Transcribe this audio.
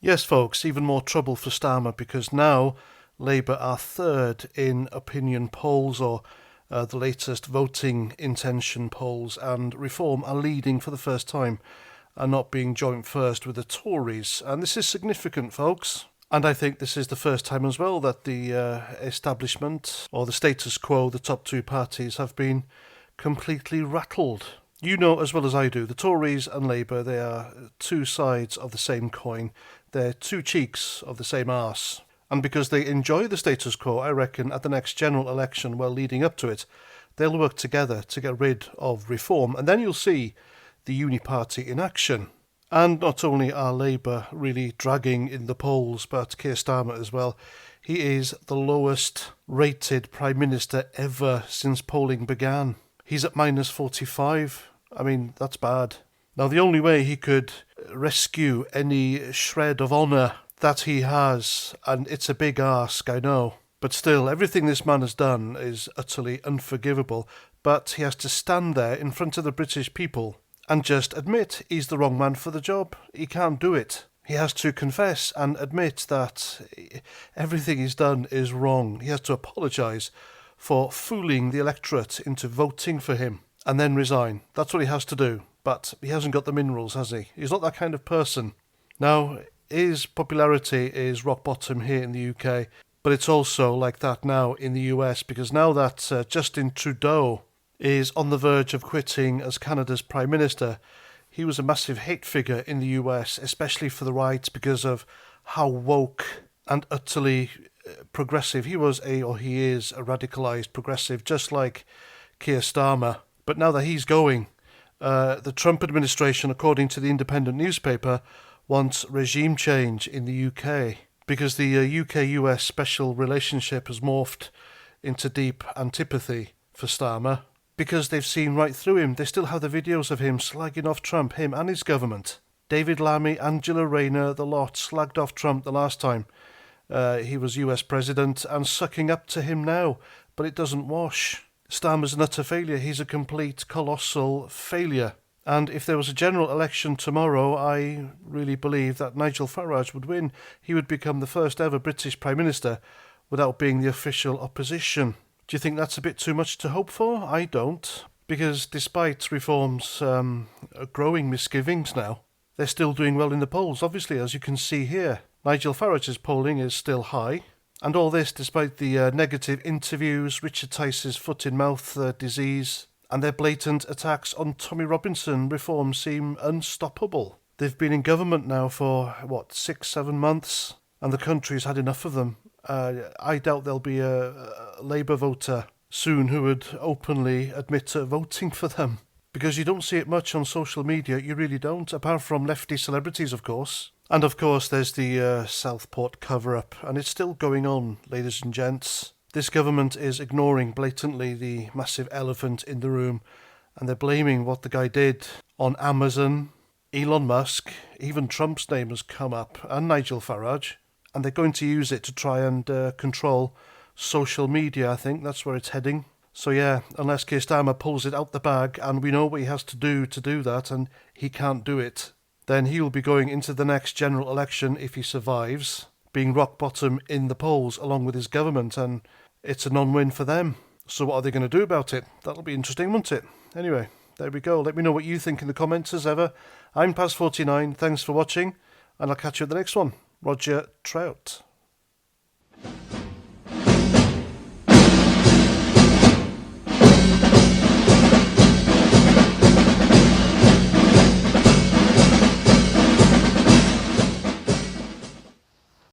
Yes, folks, even more trouble for Starmer because now Labour are third in opinion polls or the latest voting intention polls, and Reform are leading for the first time and not being joint first with the Tories. And this is significant, folks. And I think this is the first time as well that the establishment or the status quo, the top two parties, have been completely rattled. You know as well as I do, the Tories and Labour, they are two sides of the same coin. They're two cheeks of the same arse. And because they enjoy the status quo, I reckon at the next general election, well, leading up to it, they'll work together to get rid of Reform. And then you'll see the Uni-Party in action. And not only are Labour really dragging in the polls, but Keir Starmer as well. He is the lowest rated Prime Minister ever since polling began. He's at minus 45. I mean, that's bad. Now, the only way he could rescue any shred of honour that he has, and it's a big ask, I know, but still, everything this man has done is utterly unforgivable, but he has to stand there in front of the British people and just admit he's the wrong man for the job. He can't do it. He has to confess and admit that everything he's done is wrong. He has to apologise for fooling the electorate into voting for him and then resign. That's what he has to do. But he hasn't got the minerals, has he? He's not that kind of person. Now, his popularity is rock bottom here in the UK, but it's also like that now in the US, because now that Justin Trudeau is on the verge of quitting as Canada's Prime Minister, he was a massive hate figure in the US, especially for the right, because of how woke and utterly progressive he was, or he is a radicalised progressive, just like Keir Starmer. But now that he's going, the Trump administration, according to the Independent newspaper, wants regime change in the UK because the UK-US special relationship has morphed into deep antipathy for Starmer because they've seen right through him. They still have the videos of him slagging off Trump, him and his government. David Lammy, Angela Rayner, the lot slagged off Trump the last time he was US president and sucking up to him now, but it doesn't wash. Starmer's an utter failure. He's a complete, colossal failure. And if there was a general election tomorrow, I really believe that Nigel Farage would win. He would become the first ever British Prime Minister without being the official opposition. Do you think that's a bit too much to hope for? I don't. Because despite Reform's growing misgivings now, they're still doing well in the polls, obviously, as you can see here. Nigel Farage's polling is still high. And all this despite the negative interviews, Richard Tice's foot-in-mouth disease, and their blatant attacks on Tommy Robinson. Reform seem unstoppable. They've been in government now for, 6-7 months, and the country's had enough of them. I doubt there'll be a Labour voter soon who would openly admit to voting for them. Because you don't see it much on social media, you really don't, apart from lefty celebrities, of course. And of course there's the Southport cover-up, and it's still going on, ladies and gents. This government is ignoring blatantly the massive elephant in the room, and they're blaming what the guy did on Amazon, Elon Musk, even Trump's name has come up, and Nigel Farage, and they're going to use it to try and control social media. I think that's where it's heading. So yeah, unless Keir Starmer pulls it out the bag, and we know what he has to do that, and he can't do it, then he will be going into the next general election, if he survives, being rock bottom in the polls along with his government, and it's a non-win for them. So what are they going to do about it? That'll be interesting, won't it? Anyway, there we go. Let me know what you think in the comments as ever. I'm Paz49, thanks for watching, and I'll catch you at the next one. Roger Trout.